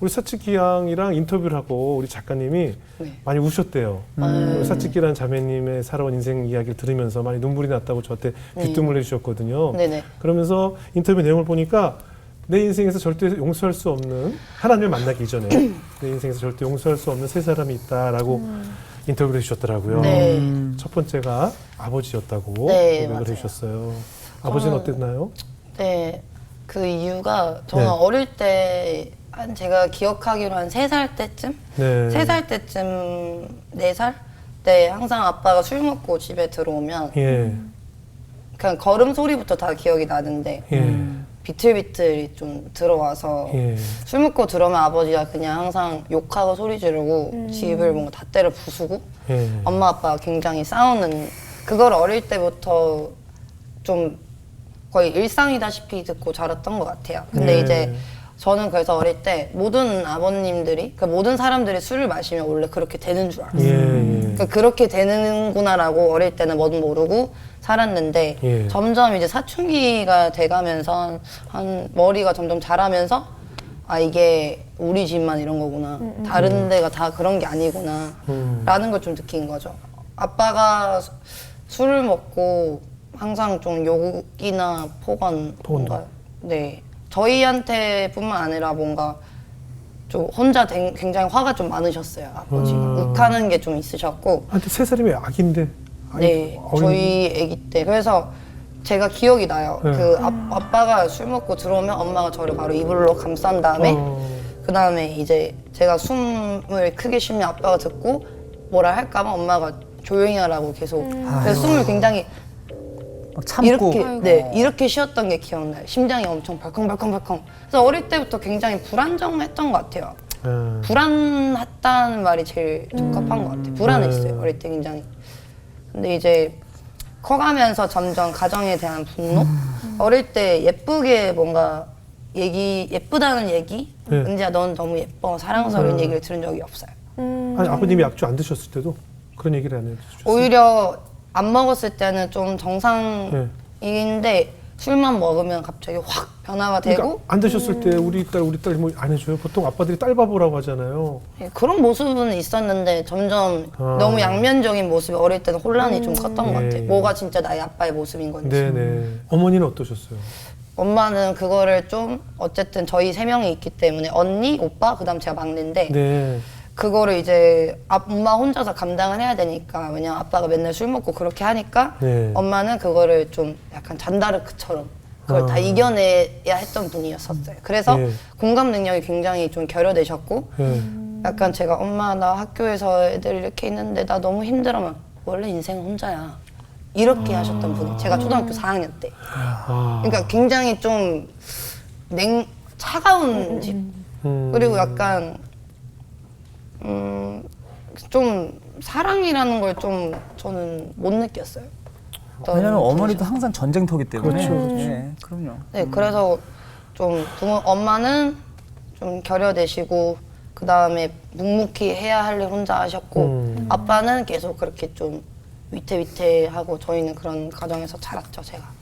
우리 사치기 양이랑 인터뷰를 하고 우리 작가님이 네. 많이 우셨대요. 우리 사치기라는 자매님의 살아온 인생 이야기를 들으면서 많이 눈물이 났다고 저한테 귀뜸을 해주셨거든요. 네네. 그러면서 인터뷰 내용을 보니까 내 인생에서 절대 용서할 수 없는, 하나님을 만나기 이전에 내 인생에서 절대 용서할 수 없는 세 사람이 있다라고 인터뷰를 해주셨더라고요. 네. 첫 번째가 아버지였다고 네, 고백을 맞아요. 해주셨어요. 아버지는 어땠나요? 네, 그 이유가 저는 네. 어릴 때 한 제가 기억하기로 한 3살 때쯤? 네. 3살 때쯤, 4살? 때 항상 아빠가 술 먹고 집에 들어오면 예. 그냥 걸음 소리부터 다 기억이 나는데 예. 비틀비틀이 좀 들어와서 예. 술 먹고 들어오면 아버지가 그냥 항상 욕하고 소리 지르고 집을 뭔가 다 때려 부수고 예. 엄마 아빠가 굉장히 싸우는, 그걸 어릴 때부터 좀 거의 일상이다시피 듣고 자랐던 것 같아요. 근데 네. 이제 저는 그래서 어릴 때 모든 아버님들이, 그 모든 사람들이 술을 마시면 원래 그렇게 되는 줄 알았어요. 예. 그러니까 그렇게 되는구나라고 어릴 때는 뭐든 모르고 살았는데 예. 점점 이제 사춘기가 돼가면서 한 머리가 점점 자라면서 아 이게 우리 집만 이런 거구나, 다른 데가 다 그런 게 아니구나 라는 걸 좀 느낀 거죠. 아빠가 술을 먹고 항상 좀 욕이나 폭언 뭔가 네 저희한테 뿐만 아니라 뭔가 좀 혼자 굉장히 화가 좀 많으셨어요. 아버지가 욱하는 게 좀 있으셨고. 근데 세 살이면 아기인데. 네, 저희 아기 때. 그래서 제가 기억이 나요. 네. 그 아빠가 술 먹고 들어오면 엄마가 저를 바로 이불로 감싼 다음에 그 다음에 이제 제가 숨을 크게 쉬면 아빠가 듣고 뭐라 할까봐 엄마가 조용히 하라고 계속 그래서 숨을 굉장히 막 참고. 이렇게 네 이렇게 쉬었던 게 기억나요. 심장이 엄청 벌컹벌컹벌컹. 그래서 어릴 때부터 굉장히 불안정했던 것 같아요. 불안했다는 말이 제일 적합한 것 같아요. 불안했어요. 어릴 때 굉장히. 근데 이제 커가면서 점점 가정에 대한 분노? 어릴 때 예쁘게 뭔가 예쁘다는 얘기? 네. 은지야 넌 너무 예뻐, 사랑스러운 얘기를 들은 적이 없어요. 아니, 아버님이 약주 안 드셨을 때도 그런 얘기를 안 해주셨어요? 오히려 안 먹었을 때는 좀 정상인데 술만 먹으면 갑자기 확 변화가 되고 그러니까 안 드셨을 때 우리 딸 뭐 안 해줘요? 보통 아빠들이 딸 바보라고 하잖아요. 예, 그런 모습은 있었는데 점점 너무 양면적인 모습이 어릴 때는 혼란이 좀 컸던 것 예. 같아요. 뭐가 진짜 나의 아빠의 모습인 건지. 네네. 어머니는 어떠셨어요? 엄마는 그거를 좀 어쨌든 저희 3명이 있기 때문에 언니, 오빠, 그다음 제가 막내인데 네. 그거를 이제 엄마 혼자서 감당을 해야 되니까, 왜냐면 아빠가 맨날 술 먹고 그렇게 하니까 네. 엄마는 그거를 좀 약간 잔다르크처럼 그걸 다 이겨내야 했던 분이었었어요. 그래서 예. 공감 능력이 굉장히 좀 결여되셨고 네. 약간 제가 엄마 나 학교에서 애들 이렇게 있는데 나 너무 힘들어면 원래 인생은 혼자야 이렇게 하셨던 분이 제가 초등학교 4학년 때. 그러니까 굉장히 좀 차가운 집. 그리고 약간 좀 사랑이라는 걸 좀 저는 못 느꼈어요. 왜냐면 어머니도 항상 전쟁터기 때문에. 그렇죠, 그렇죠. 네, 그럼요. 네, 그래서 좀 엄마는 좀 결여되시고 그 다음에 묵묵히 해야 할 일 혼자 하셨고 아빠는 계속 그렇게 좀 위태위태하고 저희는 그런 가정에서 자랐죠, 제가.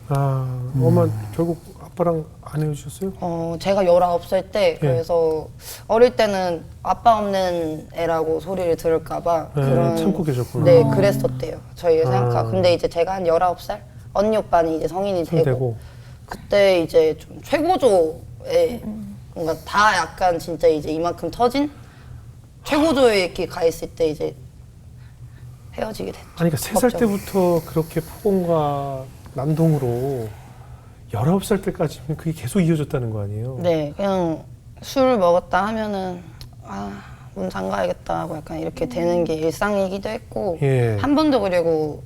엄마 결국 아빠랑 안 헤어지셨어요? 제가 19살 때 그래서 어릴 때는 아빠 없는 애라고 소리를 들을까봐 그런 참고 계셨구나. 네, 그랬었대요. 저희가 생각하고. 근데 이제 제가 한 19살? 언니 오빠는 이제 성인이 되고 그때 이제 좀 최고조에 뭔가 다 약간 진짜 이제 이만큼 터진 최고조에 이렇게 가 있을 때 이제 헤어지게 됐죠. 아니, 그러니까 3살 때부터 그렇게 폭언과 난동으로 19살 때까지면 그게 계속 이어졌다는 거 아니에요? 네, 그냥 술 먹었다 하면은 문 잠가야겠다 하고 약간 이렇게 되는 게 일상이기도 했고 예. 한 번도 그리고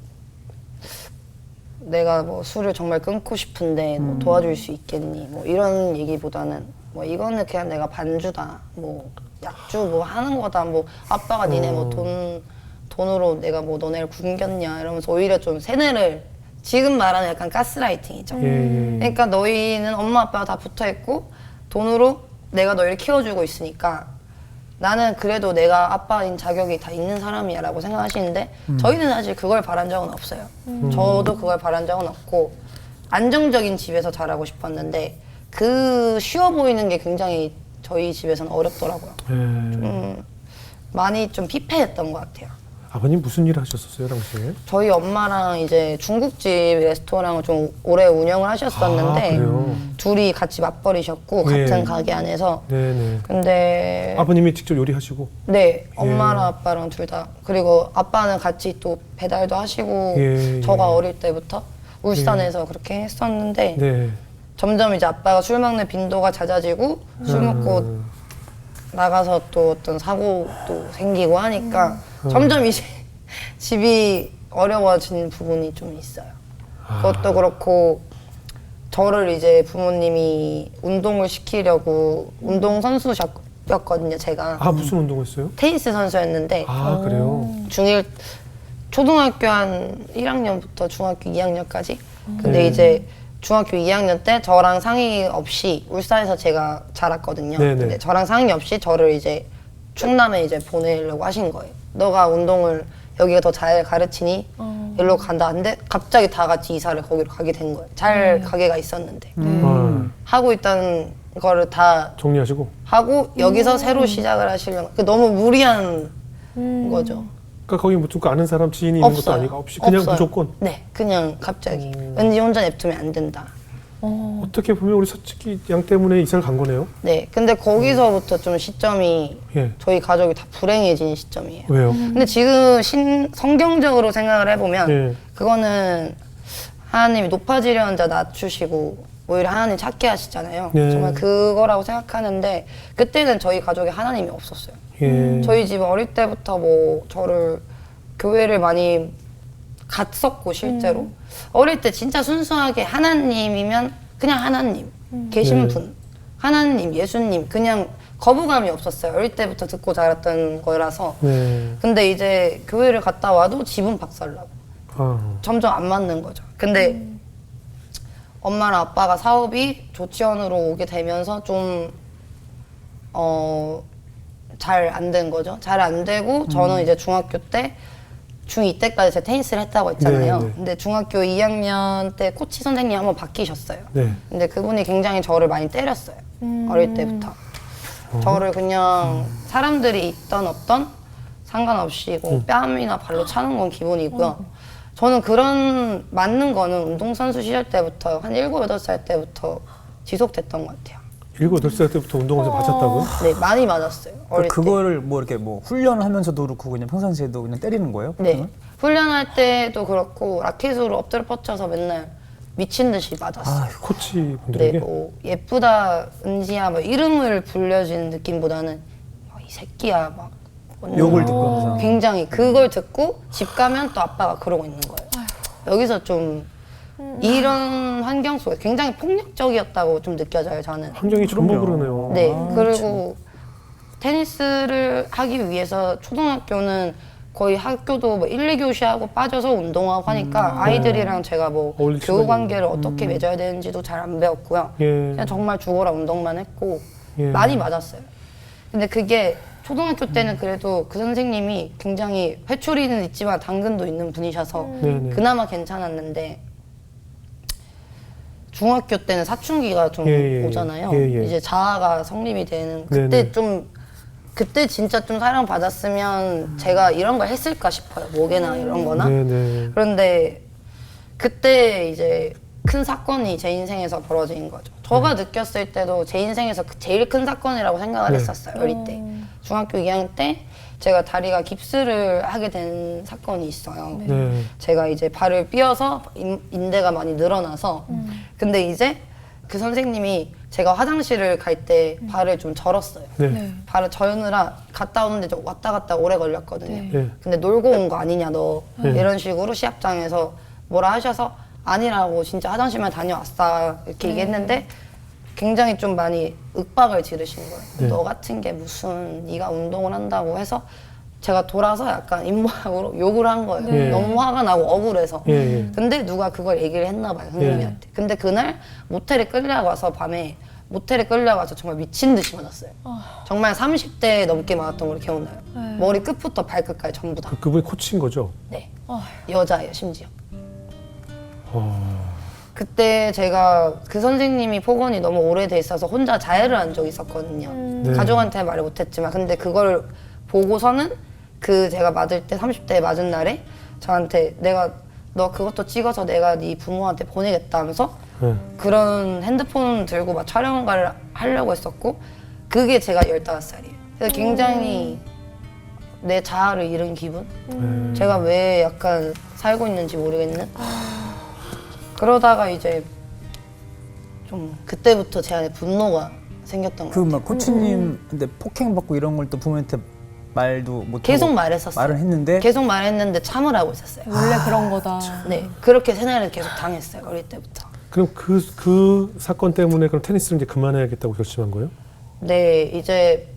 내가 뭐 술을 정말 끊고 싶은데 뭐 도와줄 수 있겠니 뭐 이런 얘기보다는 뭐 이거는 그냥 내가 반주다 뭐 약주 뭐 하는 거다 뭐 아빠가 니네 뭐 돈으로 내가 뭐 너네를 굶겼냐 이러면서 오히려 좀 세뇌를, 지금 말하는 약간 가스라이팅이죠. 그러니까 너희는 엄마 아빠가 다 붙어있고 돈으로 내가 너희를 키워주고 있으니까 나는 그래도 내가 아빠인 자격이 다 있는 사람이야 라고 생각하시는데 저희는 사실 그걸 바란 적은 없어요. 저도 그걸 바란 적은 없고 안정적인 집에서 자라고 싶었는데 그 쉬워 보이는 게 굉장히 저희 집에서는 어렵더라고요. 많이 좀 피폐했던 것 같아요. 아버님 무슨 일 하셨었어요 당시에? 저희 엄마랑 이제 중국집 레스토랑을 좀 오래 운영을 하셨었는데 그래요? 둘이 같이 맞벌이셨고 예. 같은 가게 안에서. 네네. 근데 아버님이 직접 요리하시고. 네, 엄마랑 아빠랑 둘 다. 그리고 아빠는 같이 또 배달도 하시고 예, 저가 예. 어릴 때부터 울산에서 그렇게 했었는데 네. 점점 이제 아빠가 술 먹는 빈도가 잦아지고 술 먹고 나가서 또 어떤 사고도 생기고 하니까 점점 이제 집이 어려워진 부분이 좀 있어요. 그것도 그렇고 저를 이제 부모님이 운동을 시키려고 운동 선수셨거든요, 제가. 아 무슨 운동했어요? 테니스 선수였는데 아 그래요? 초등학교 한 1학년부터 중학교 2학년까지. 근데 네. 이제 중학교 2학년 때 저랑 상의 없이 울산에서 제가 자랐거든요. 네네. 근데 저랑 상의 없이 저를 이제 충남에 이제 보내려고 하신 거예요. 너가 운동을 여기가 더 잘 가르치니 일로 간다. 근데 갑자기 다 같이 이사를 거기로 가게 된 거예요. 잘 가게가 있었는데 하고 있던 거를 다 정리하시고. 하고 여기서 새로 시작을 하시려고. 너무 무리한 거죠. 그러니까 거기 뭐 누구 아는 사람 지인이 있는 것도 없어요. 아니고 없이 그냥 없어요. 무조건. 네, 그냥 갑자기. 왠지 혼자 냅두면 안 된다. 어떻게 보면 우리 서치기 양 때문에 이사를 간 거네요. 네, 근데 거기서부터 좀 시점이 예. 저희 가족이 다 불행해진 시점이에요. 왜요? 근데 지금 성경적으로 생각을 해보면 예. 그거는 하나님이 높아지려는 자 낮추시고 오히려 하나님 찾게 하시잖아요. 네. 정말 그거라고 생각하는데 그때는 저희 가족에 하나님이 없었어요. 예. 저희 집은 어릴 때부터 뭐 저를 교회를 많이 갔었고 실제로 어릴 때 진짜 순수하게 하나님이면 그냥 하나님 계신 네. 분 하나님 예수님 그냥 거부감이 없었어요. 어릴 때부터 듣고 자랐던 거라서. 네. 근데 이제 교회를 갔다 와도 지분 박살나고 아. 점점 안 맞는 거죠. 근데 엄마랑 아빠가 사업이 조치원으로 오게 되면서 좀 잘 안 된 거죠. 잘 안 되고 저는 이제 중학교 때 중2 때까지 제가 테니스를 했다고 했잖아요. 네, 네. 근데 중학교 2학년 때 코치 선생님이 한번 바뀌셨어요. 네. 근데 그분이 굉장히 저를 많이 때렸어요. 어릴 때부터. 저를 그냥 사람들이 있던 없던 상관없이 뭐 뺨이나 발로 차는 건 기본이고요. 저는 그런 맞는 거는 운동선수 시절 때부터 한 7, 8살 때부터 지속됐던 것 같아요. 7, 8살 때부터 운동을 맞았다고요? 네, 많이 맞았어요. 어릴 때. 그거를 뭐 이렇게 뭐 훈련을 하면서도 그렇고 그냥 평상시에도 그냥 때리는 거예요? 네. 보통은? 훈련할 때도 그렇고 라켓으로 엎드려 뻗쳐서 맨날 미친 듯이 맞았어요. 코치 네, 분들에게? 뭐 예쁘다, 은지야 뭐 이름을 불려주는 느낌보다는 이 새끼야 막 욕을 듣고 항상. 굉장히 그걸 듣고 집 가면 또 아빠가 그러고 있는 거예요. 여기서 좀 이런 환경 속에 굉장히 폭력적이었다고 좀 느껴져요, 저는. 환경이 전부 그럼요. 그러네요. 네, 그리고 테니스를 하기 위해서 초등학교는 거의 학교도 뭐 1, 2교시 하고 빠져서 운동하고 하니까 아이들이랑 제가 뭐 어울릴 교우 시간이 관계를 어떻게 맺어야 되는지도 잘 안 배웠고요. 예. 그냥 정말 죽어라 운동만 했고 예. 많이 맞았어요. 근데 그게 초등학교 때는 그래도 그 선생님이 굉장히 회초리는 있지만 당근도 있는 분이셔서 네네. 그나마 괜찮았는데 중학교 때는 사춘기가 좀 예, 예, 오잖아요. 예, 예. 이제 자아가 성립이 되는 그때 네네. 좀 그때 진짜 좀 사랑 받았으면 제가 이런 걸 했을까 싶어요. 목에나 이런 거나. 네네. 그런데 그때 이제 큰 사건이 제 인생에서 벌어진 거죠. 저가 느꼈을 때도 제 인생에서 제일 큰 사건이라고 생각을 네. 했었어요. 어릴 때. 중학교 2학년 때 제가 다리가 깁스를 하게 된 사건이 있어요. 네. 제가 이제 발을 삐어서 인대가 많이 늘어나서 근데 이제 그 선생님이 제가 화장실을 갈 때 발을 좀 절었어요. 네. 발을 절느라 갔다 오는데 좀 왔다 갔다 오래 걸렸거든요. 네. 근데 놀고 온 거 아니냐 너 네. 이런 식으로 시합장에서 뭐라 하셔서 아니라고 진짜 화장실만 다녀왔다 이렇게 얘기했는데 굉장히 좀 많이 윽박을 지르신 거예요. 네. 너 같은 게 무슨 네가 운동을 한다고 해서 제가 돌아서 약간 입모양으로 욕을 한 거예요. 네. 너무 화가 나고 억울해서. 예, 예. 근데 누가 그걸 얘기를 했나 봐요, 선생님한테. 근데 그날 모텔에 끌려가서 밤에 모텔에 끌려가서 정말 미친 듯이 맞았어요. 정말 30대 넘게 맞았던 걸 기억나요. 머리 끝부터 발끝까지 전부 다. 그분이 코치인 거죠? 네. 여자예요, 심지어. 그때 제가 그 선생님이 폭언이 너무 오래돼 있어서 혼자 자해를 한 적이 있었거든요. 가족한테 말을 못했지만 근데 그걸 보고서는 그 제가 맞을 때 30대 맞은 날에 저한테 내가 너 그것도 찍어서 내가 네 부모한테 보내겠다 하면서 그런 핸드폰 들고 막 촬영을 하려고 했었고 그게 제가 15살이에요. 그래서 굉장히 내 자아를 잃은 기분? 제가 왜 약간 살고 있는지 모르겠는? 그러다가 이제 좀 그때부터 제 안에 분노가 생겼던 그 것 같아요. 막 코치님한테 폭행받고 이런 걸 또 부모한테 말도 못 계속 말했었어요. 말을 했는데 계속 말했는데 참으라고 했었어요. 원래 그런 거다. 네, 그렇게 생활을 계속 당했어요. 어릴 때부터. 그럼 그 사건 때문에 그럼 테니스를 이제 그만해야겠다고 결심한 거예요? 네, 이제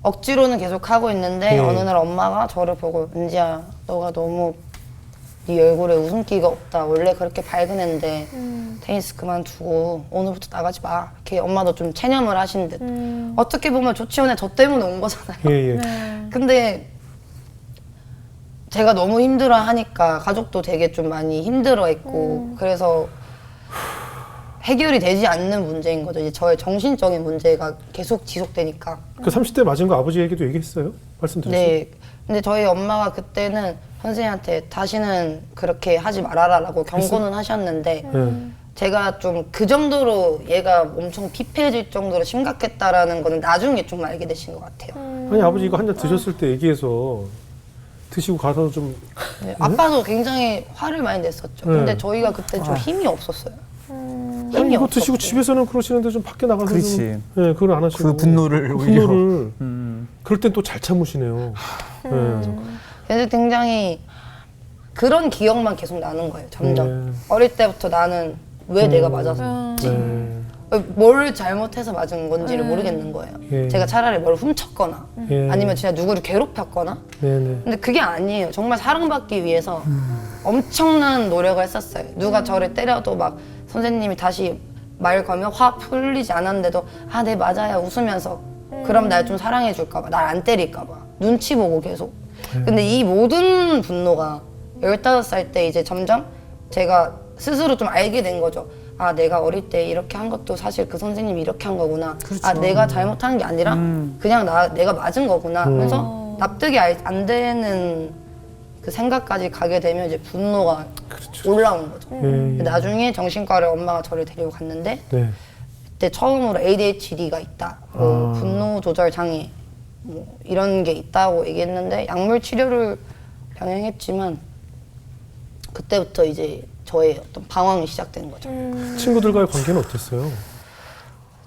억지로는 계속 하고 있는데 예. 어느 날 엄마가 저를 보고 은지야, 너가 너무 네 얼굴에 웃음기가 없다. 원래 그렇게 밝은 애인데 테니스 그만두고 오늘부터 나가지 마. 이렇게 엄마도 좀 체념을 하신 듯. 어떻게 보면 조치원에 저 때문에 온 거잖아요. 예, 예. 근데 제가 너무 힘들어 하니까 가족도 되게 좀 많이 힘들어 했고 그래서 해결이 되지 않는 문제인 거죠. 이제 저의 정신적인 문제가 계속 지속되니까. 그 30대 맞은 거 아버지 얘기도 얘기했어요? 말씀드렸어요? 네. 근데 저희 엄마가 그때는 선생님한테 다시는 그렇게 하지 말아라라고 경고는 하셨는데 제가 좀 그 정도로 얘가 엄청 피폐해질 정도로 심각했다라는 거는 나중에 좀 알게 되신 것 같아요. 아니 아버지 이거 한 잔 드셨을 때 얘기해서 드시고 가서 좀 네, 아빠도 굉장히 화를 많이 냈었죠. 근데 저희가 그때 좀 힘이 없었어요. 아니 이거 없었고. 드시고 집에서는 그러시는데 좀 밖에 나가서 그렇지. 좀 예, 그걸 안 하시고 그 분노를 오히려. 분노를 그럴 땐 또 잘 참으시네요. 그래서 굉장히 그런 기억만 계속 나는 거예요. 점점. 네. 어릴 때부터 나는 왜 내가 맞아서 네. 뭘 잘못해서 맞은 건지를 모르겠는 거예요. 예. 제가 차라리 뭘 훔쳤거나 예. 아니면 진짜 누구를 괴롭혔거나 네네. 근데 그게 아니에요. 정말 사랑받기 위해서 엄청난 노력을 했었어요. 누가 저를 때려도 막 선생님이 다시 말 걸면 화 풀리지 않았는데도 아, 네 맞아요 웃으면서 그럼 날 좀 사랑해 줄까 봐, 날 안 때릴까 봐 눈치 보고 계속. 근데 이 모든 분노가 15살 때 이제 점점 제가 스스로 좀 알게 된 거죠. 아, 내가 어릴 때 이렇게 한 것도 사실 그 선생님이 이렇게 한 거구나. 아, 내가 잘못한 게 아니라 그냥 내가 맞은 거구나 하면서 납득이 안 되는 그 생각까지 가게 되면 이제 분노가 올라온 거죠. 나중에 정신과를 엄마가 저를 데리고 갔는데 네. 그때 처음으로 ADHD가 있다, 뭐 분노 조절 장애 뭐 이런 게 있다고 얘기했는데 약물 치료를 병행했지만 그때부터 이제 저의 어떤 방황이 시작된 거죠. 친구들과의 관계는 어땠어요?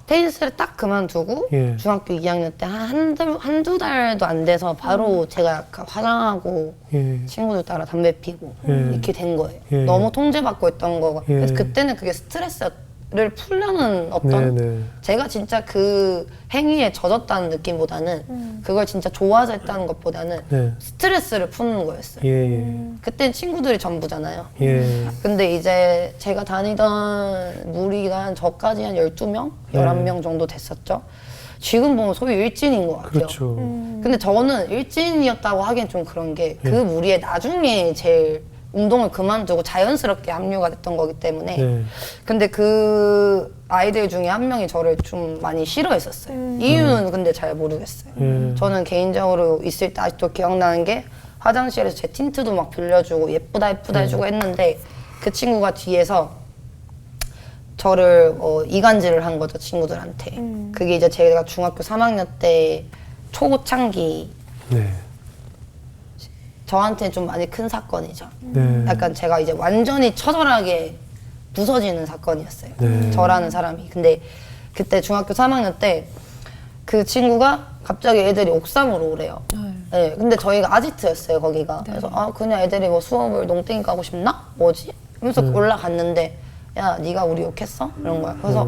테니스를 딱 그만두고 예. 중학교 2학년 때 한두 달도 안 돼서 바로 제가 약간 화장하고 예. 친구들 따라 담배 피고 예. 이렇게 된 거예요. 예. 너무 통제받고 있던 거가. 예. 그래서 그때는 그게 스트레스를 풀려는 어떤 네네. 제가 진짜 그 행위에 젖었다는 느낌보다는 그걸 진짜 좋아서 했다는 것보다는 네. 스트레스를 푸는 거였어요. 예. 그땐 친구들이 전부잖아요. 예. 근데 이제 제가 다니던 무리가 한 저까지 한 12명? 11명 정도 됐었죠. 지금 보면 소위 일진인 것 같아요. 그렇죠. 근데 저는 일진이었다고 하기엔 좀 그런 게 그 무리에 나중에 제일 운동을 그만두고 자연스럽게 합류가 됐던 거기 때문에 네. 근데 그 아이들 중에 한 명이 저를 좀 많이 싫어했었어요. 이유는 근데 잘 모르겠어요. 저는 개인적으로 있을 때 아직도 기억나는 게 화장실에서 제 틴트도 막 빌려주고 예쁘다 해주고 했는데 그 친구가 뒤에서 저를 이간질을 한 거죠, 친구들한테. 그게 이제 제가 중학교 3학년 때 초창기 네. 저한테 좀 많이 큰 사건이죠. 네. 약간 제가 이제 완전히 처절하게 부서지는 사건이었어요. 네. 저라는 사람이. 근데 그때 중학교 3학년 때 그 친구가 갑자기 애들이 옥상으로 오래요. 네. 근데 저희가 아지트였어요, 거기가. 그래서 아, 그냥 애들이 뭐 수업을 농땡이 가고 싶나? 뭐지? 하면서 올라갔는데 야, 네가 우리 욕했어? 이런 거야. 그래서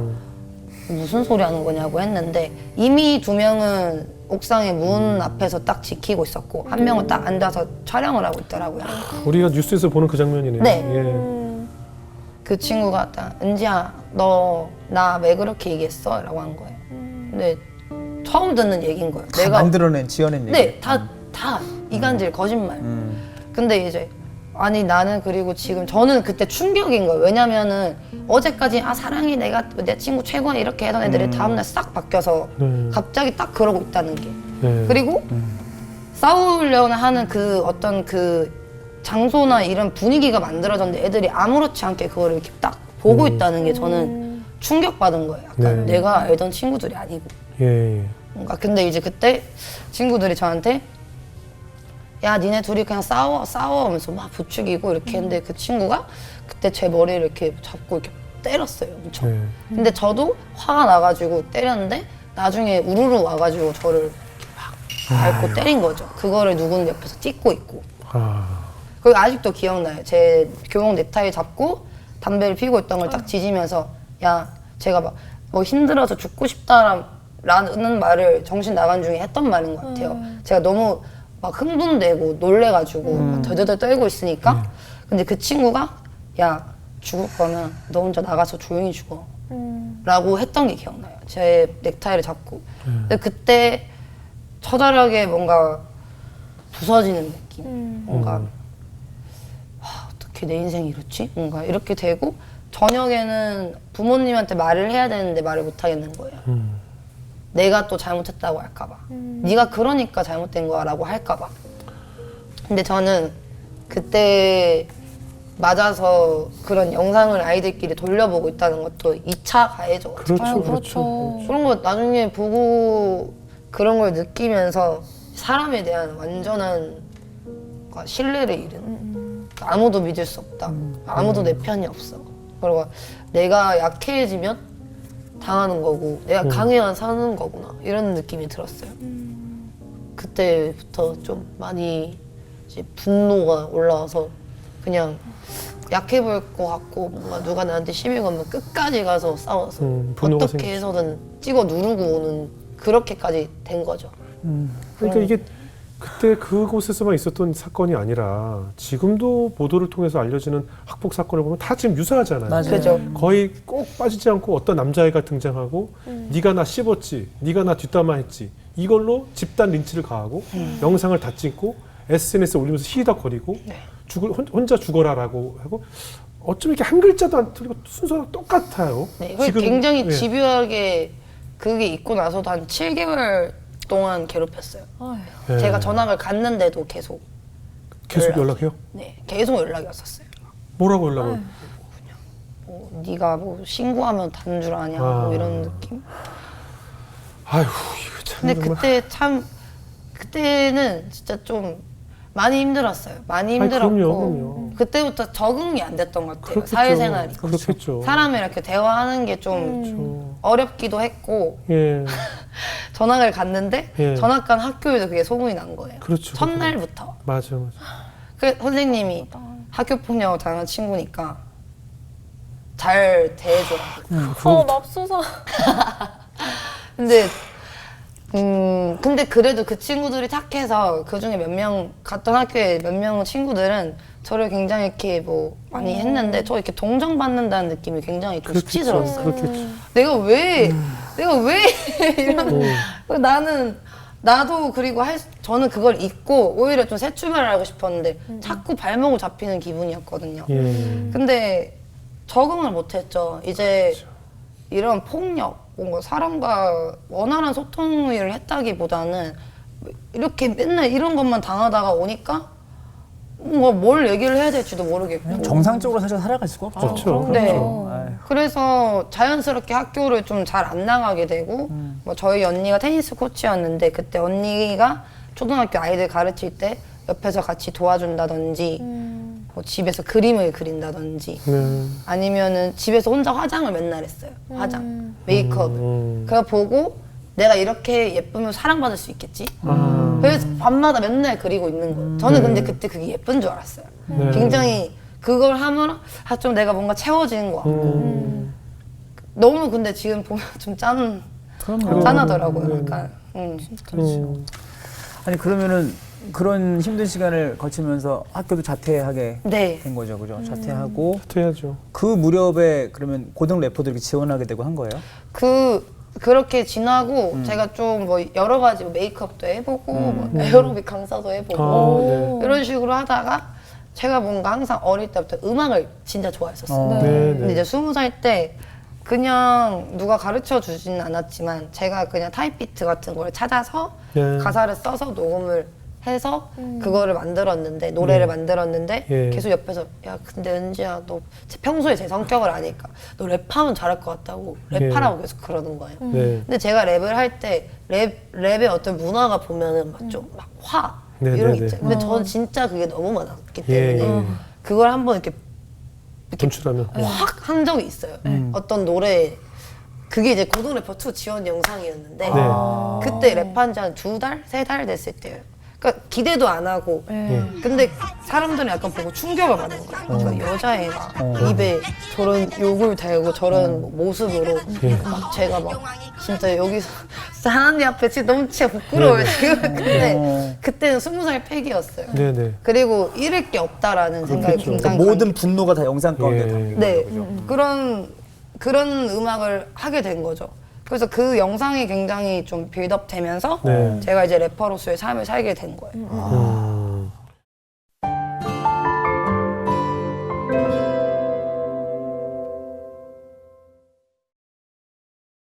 무슨 소리 하는 거냐고 했는데 이미 2명은 옥상의 문 앞에서 딱 지키고 있었고 한 명은 딱 앉아서 촬영을 하고 있더라고요. 우리가 뉴스에서 보는 그 장면이네요. 네. 예. 그 친구가 딱 은지야, 너 나 왜 그렇게 얘기했어? 라고 한 거예요. 근데 처음 듣는 얘기인 거예요. 다 만들어낸 지어낸 얘기. 네, 다 이간질 거짓말. 근데 이제 아니 나는 그리고 지금 저는 그때 충격인 거예요. 왜냐면은 어제까지 아 사랑해 내가 내 친구 최고야 이렇게 하던 애들이 다음날 싹 바뀌어서 갑자기 딱 그러고 있다는 게 네. 그리고 싸우려고 하는 그 어떤 그 장소나 이런 분위기가 만들어졌는데 애들이 아무렇지 않게 그거를 이렇게 딱 보고 있다는 게 저는 충격받은 거예요. 약간 네. 내가 알던 친구들이 아니고 예. 뭔가 근데 이제 그때 친구들이 저한테 야 니네 둘이 그냥 싸워 하면서 막 부추기고 이렇게 했는데 그 친구가 그때 제 머리를 이렇게 잡고 이렇게 때렸어요 엄청. 네. 근데 저도 화가 나가지고 때렸는데 나중에 우르르 와가지고 저를 막 밟고 때린 거죠. 그거를 누군 옆에서 찍고 있고. 아. 그리고 아직도 기억나요. 제 교복 넥타이 잡고 담배를 피우고 있던 걸 딱 뒤지면서 야 제가 막 뭐 힘들어서 죽고 싶다라는 말을 정신 나간 중에 했던 말인 것 같아요. 제가 너무 막 흥분되고 놀래가지고 막 덜덜덜 떨고 있으니까 근데 그 친구가 야 죽을 거면 너 혼자 나가서 조용히 죽어 라고 했던 게 기억나요. 제 넥타이를 잡고 근데 그때 처절하게 뭔가 부서지는 느낌 뭔가 어떻게 내 인생이 이렇지? 뭔가 이렇게 되고 저녁에는 부모님한테 말을 해야 되는데 말을 못 하겠는 거예요. 내가 또 잘못했다고 할까봐. 네가 그러니까 잘못된 거야라고 할까봐. 근데 저는 그때 맞아서 그런 영상을 아이들끼리 돌려보고 있다는 것도 2차 가해죠. 그렇죠, 아유, 그렇죠. 그런 거 나중에 보고 그런 걸 느끼면서 사람에 대한 완전한 신뢰를 잃은. 아무도 믿을 수 없다. 아무도 내 편이 없어. 그리고 내가 약해지면 당하는 거고 내가 강해야 사는 거구나 이런 느낌이 들었어요. 그때부터 좀 많이 이제 분노가 올라와서 그냥 약해 보일 것 같고 뭔가 누가 나한테 시비 걸면 끝까지 가서 싸워서 분노가 어떻게 생기죠. 해서든 찍어 누르고 오는 그렇게까지 된 거죠. 그러니까 이게 그때 그곳에서만 있었던 사건이 아니라 지금도 보도를 통해서 알려지는 학폭 사건을 보면 다 지금 유사하잖아요. 맞아요. 그죠? 거의 꼭 빠지지 않고 어떤 남자애가 등장하고 네가 나 씹었지, 네가 나 뒷담화했지 이걸로 집단 린치를 가하고 영상을 다 찍고 SNS에 올리면서 히덕거리고 혼자 죽어라라고 하고 어쩜 이렇게 한 글자도 안 틀리고 순서가 똑같아요. 네, 그게 굉장히 네. 집요하게 그게 있고 나서도 한 7개월 동안 괴롭혔어요. 네. 제가 전학을 갔는데도 계속 연락해요? 네, 계속 연락이 왔었어요. 뭐라고 연락을? 뭐 네가 뭐 신고하면 다는 줄 아냐 뭐 이런 느낌. 아휴 이거 참 근데 정말. 그때 참 그때는 진짜 좀 많이 힘들었어요. 많이 힘들었고 그럼요. 그때부터 적응이 안 됐던 것 같아요. 그렇겠죠. 사회생활이. 그렇겠죠. 사람이랑 이렇게 대화하는 게 좀 어렵기도 했고 예, 전학을 갔는데 예. 전학 간 학교에도 그게 소문이 난 거예요. 그렇죠. 첫날부터. 맞아. 그 선생님이 학교 폭력을 당한 친구니까 잘 대해줘라. 맙소사. 근데 그래도 그 친구들이 착해서 그 중에 몇 명 갔던 학교에 몇 명 친구들은 저를 굉장히 이렇게 뭐 많이 했는데 저 이렇게 동정받는다는 느낌이 굉장히 좀 수치스러웠어요. 그렇겠죠. 내가 왜 이런 나도 그리고 저는 그걸 잊고 오히려 좀 새 출발을 하고 싶었는데 자꾸 발목을 잡히는 기분이었거든요. 예. 근데 적응을 못했죠. 이제 이런 폭력, 뭔가 사람과 원활한 소통을 했다기보다는 이렇게 맨날 이런 것만 당하다가 오니까 뭔가 뭘 얘기를 해야 될지도 모르겠고. 정상적으로 사실 살아갈 수가 없죠. 그렇죠. 네. 그렇죠. 아유. 그래서 자연스럽게 학교를 좀 잘 안 나가게 되고 뭐 저희 언니가 테니스 코치였는데 그때 언니가 초등학교 아이들 가르칠 때 옆에서 같이 도와준다든지 뭐 집에서 그림을 그린다든지 아니면은 집에서 혼자 화장을 맨날 했어요. 화장, 메이크업을. 그거 보고 내가 이렇게 예쁘면 사랑받을 수 있겠지? 그래서 밤마다 맨날 그리고 있는 거예요. 저는 근데 그때 그게 예쁜 줄 알았어요. 네. 굉장히 그걸 하면 좀 내가 뭔가 채워지는 것 같고 너무 근데 지금 보면 좀 그럼요. 짠하더라고요. 약간. 아니 그러면은 그런 힘든 시간을 거치면서 학교도 자퇴하게 네. 된 거죠, 그죠? 자퇴하고 해야죠. 그 무렵에 그러면 고등 래퍼도 이렇게 지원하게 되고 한 거예요? 그렇게 지나고 제가 좀 뭐 여러 가지 뭐 메이크업도 해보고 뭐 에어로빅 강사도 해보고 네. 이런 식으로 하다가 제가 뭔가 항상 어릴 때부터 음악을 진짜 좋아했었어요. 네. 네, 근데 네. 이제 20살 때 그냥 누가 가르쳐 주지는 않았지만 제가 그냥 타입비트 같은 걸 찾아서 네. 가사를 써서 녹음을 해서 그거를 만들었는데 노래를 만들었는데 예. 계속 옆에서 야 근데 은지야 너 평소에 제 성격을 아니까 너 랩하면 잘할 것 같다고 랩하라고 계속 그러는 거예요. 네. 근데 제가 랩을 할 때 랩의 어떤 문화가 보면은 막 좀 막 화 네, 이런 네, 게 네. 있잖아요. 근데 저는 진짜 그게 너무 많았기 예, 때문에 예. 그걸 한번 이렇게 분출하면. 확 한 적이 있어요. 어떤 노래 그게 이제 고등 래퍼 2 지원 영상이었는데 네. 그때 랩한 지 한 2달? 3달 됐을 때예요. 그러니까 기대도 안 하고 근데 사람들은 약간 보고 충격을 받는 거예요. 그러니까 여자애가 입에 저런 욕을 대고 저런 모습으로 막 제가 막 진짜 여기서 하나님 앞에 진짜 너무 진짜 부끄러워요 지금. 근데 그때는 20살 패기였어요. 네네. 그리고 잃을 게 없다라는 생각이 그렇죠. 굉장히 모든 분노가 다 영상 가운데 예. 담긴 네, 거죠. 그런 음악을 하게 된 거죠. 그래서 그 영상이 굉장히 좀 빌드업 되면서 네. 제가 이제 래퍼로서의 삶을 살게 된 거예요.